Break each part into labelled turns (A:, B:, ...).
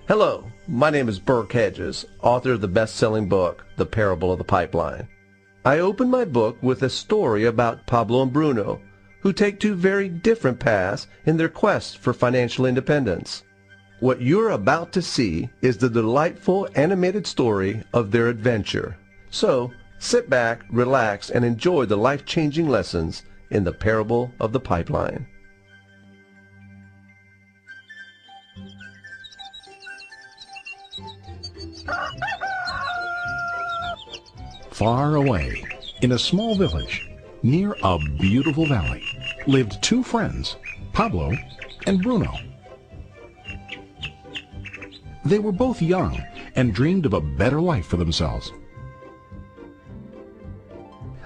A: Hello, my name is Burke Hedges, author of the best-selling book, The Parable of the Pipeline. I open my book with a story about Pablo and Bruno, who take two very different paths in their quest for financial independence. What you're about to see is the delightful animated story of their adventure. So, sit back, relax, and enjoy the life-changing lessons in The Parable of the Pipeline.
B: Far away, in a small village, near a beautiful valley, lived two friends, Pablo and Bruno. They were both young and dreamed of a better life for themselves.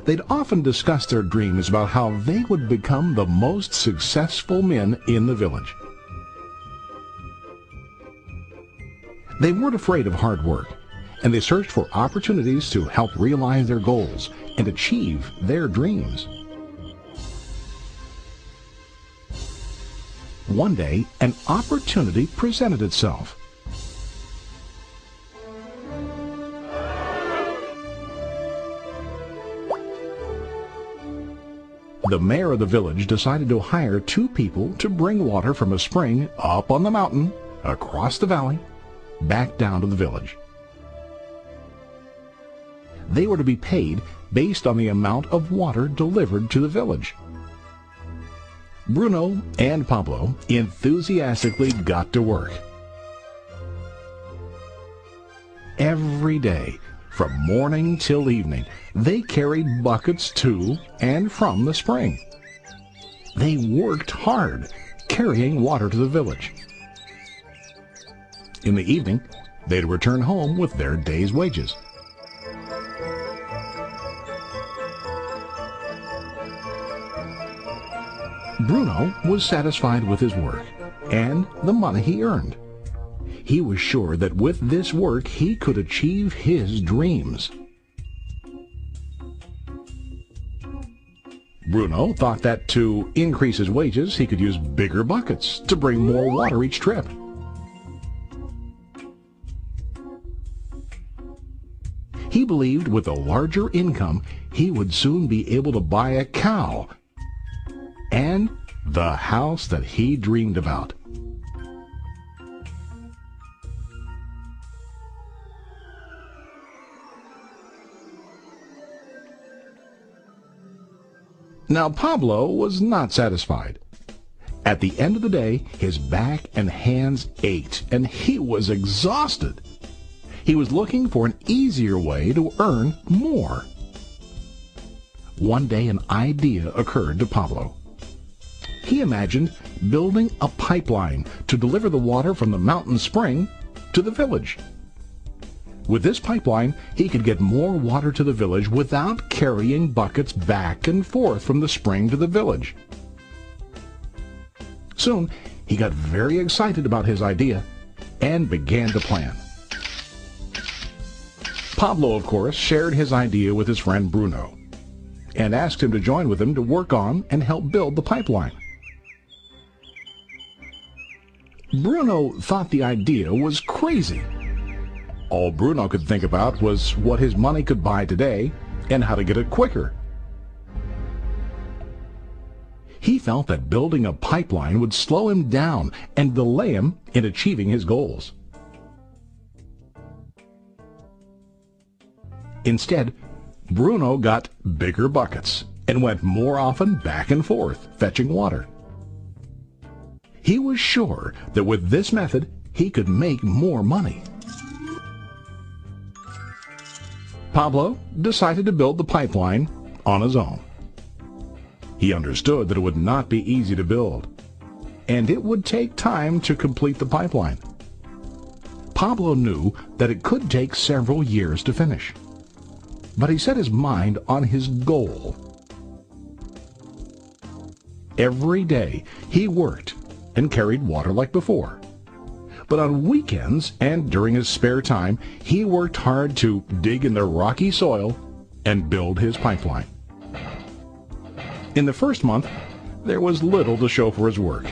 B: They'd often discuss their dreams about how they would become the most successful men in the village. They weren't afraid of hard work, and they searched for opportunities to help realize their goals and achieve their dreams. One day, an opportunity presented itself. The mayor of the village decided to hire two people to bring water from a spring up on the mountain, across the valley, back down to the village. They were to be paid based on the amount of water delivered to the village. Bruno and Pablo enthusiastically got to work. Every day, from morning till evening, they carried buckets to and from the spring. They worked hard, carrying water to the village. In the evening, they'd return home with their day's wages. Bruno was satisfied with his work and the money he earned. He was sure that with this work he could achieve his dreams. Bruno thought that to increase his wages he could use bigger buckets to bring more water each trip. He believed with a larger income he would soon be able to buy a cow and the house that he dreamed about. Now Pablo was not satisfied. At the end of the day, his back and hands ached, and he was exhausted. He was looking for an easier way to earn more. One day an idea occurred to Pablo. He imagined building a pipeline to deliver the water from the mountain spring to the village. With this pipeline, he could get more water to the village without carrying buckets back and forth from the spring to the village. Soon, he got very excited about his idea and began to plan. Pablo, of course, shared his idea with his friend Bruno and asked him to join with him to work on and help build the pipeline. Bruno thought the idea was crazy. All Bruno could think about was what his money could buy today and how to get it quicker. He felt that building a pipeline would slow him down and delay him in achieving his goals. Instead, Bruno got bigger buckets and went more often back and forth fetching water. He was sure that with this method he could make more money. Pablo decided to build the pipeline on his own. He understood that it would not be easy to build, and it would take time to complete the pipeline. Pablo knew that it could take several years to finish, but he set his mind on his goal. Every day he worked and carried water like before. But on weekends and during his spare time, he worked hard to dig in the rocky soil and build his pipeline. In the first month, there was little to show for his work.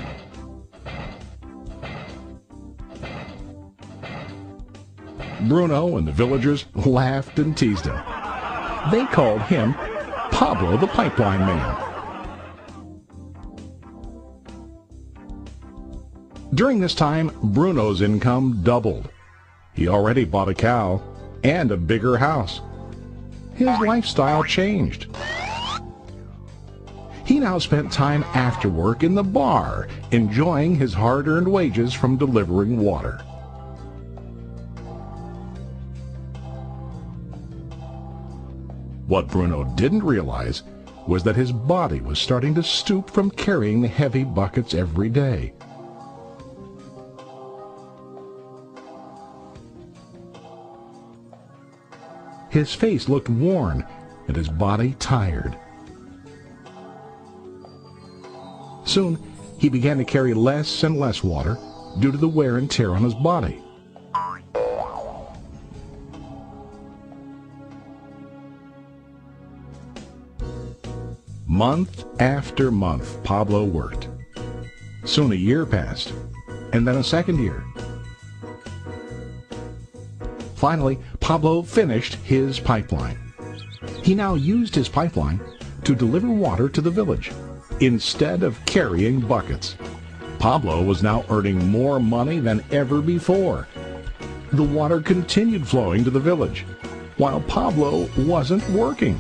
B: Bruno and the villagers laughed and teased him. They called him Pablo the Pipeline Man. During this time, Bruno's income doubled. He already bought a cow and a bigger house. His lifestyle changed. He now spent time after work in the bar, enjoying his hard-earned wages from delivering water. What Bruno didn't realize was that his body was starting to stoop from carrying the heavy buckets every day. His face looked worn and his body tired. Soon, he began to carry less and less water due to the wear and tear on his body. Month after month, Pablo worked. Soon a year passed, and then a second year. Finally, Pablo finished his pipeline. He now used his pipeline to deliver water to the village instead of carrying buckets. Pablo was now earning more money than ever before. The water continued flowing to the village, while Pablo wasn't working.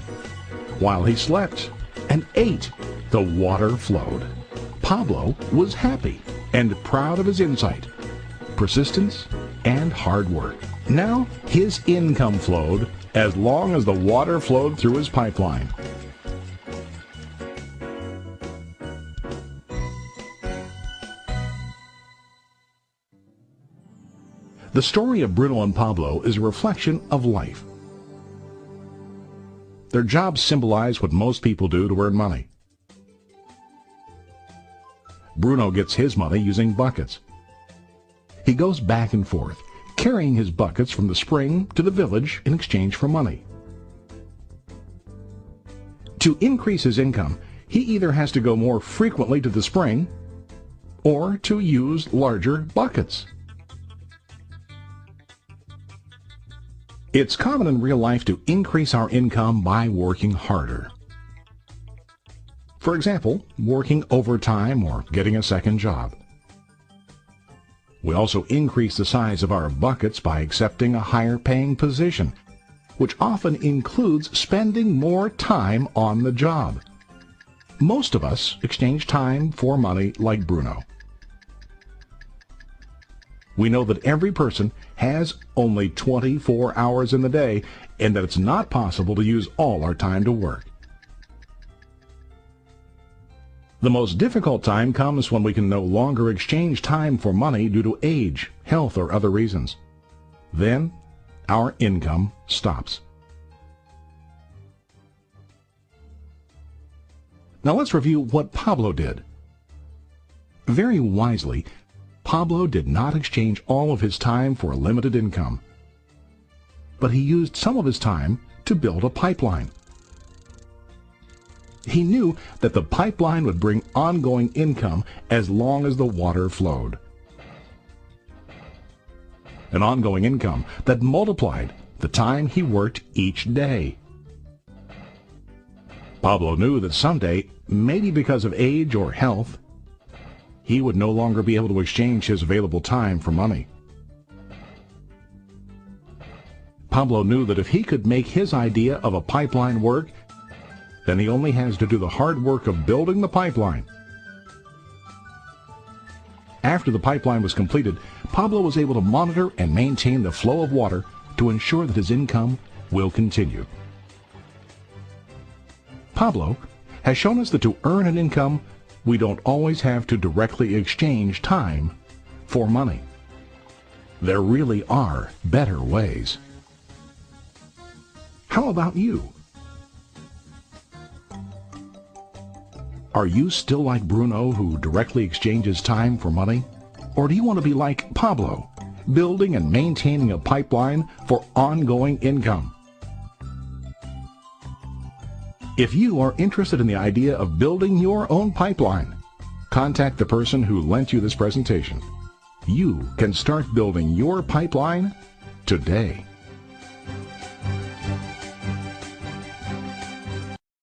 B: While he slept and ate, the water flowed. Pablo was happy and proud of his insight, persistence, and hard work. Now his income flowed as long as the water flowed through his pipeline. The story of Bruno and Pablo is a reflection of life. Their jobs symbolize what most people do to earn money. Bruno gets his money using buckets. He goes back and forth, carrying his buckets from the spring to the village in exchange for money. To increase his income, he either has to go more frequently to the spring or to use larger buckets. It's common in real life to increase our income by working harder. For example, working overtime or getting a second job. We also increase the size of our buckets by accepting a higher paying position, which often includes spending more time on the job. Most of us exchange time for money like Bruno. We know that every person has only 24 hours in the day and that it's not possible to use all our time to work. The most difficult time comes when we can no longer exchange time for money due to age, health, or other reasons. Then, our income stops. Now let's review what Pablo did. Very wisely, Pablo did not exchange all of his time for a limited income, but he used some of his time to build a pipeline. He knew that the pipeline would bring ongoing income as long as the water flowed. An ongoing income that multiplied the time he worked each day. Pablo knew that someday, maybe because of age or health, he would no longer be able to exchange his available time for money. Pablo knew that if he could make his idea of a pipeline work, then he only has to do the hard work of building the pipeline. After the pipeline was completed, Pablo was able to monitor and maintain the flow of water to ensure that his income will continue. Pablo has shown us that to earn an income, we don't always have to directly exchange time for money. There really are better ways. How about you? Are you still like Bruno, who directly exchanges time for money? Or do you want to be like Pablo, building and maintaining a pipeline for ongoing income? If you are interested in the idea of building your own pipeline, contact the person who lent you this presentation. You can start building your pipeline today.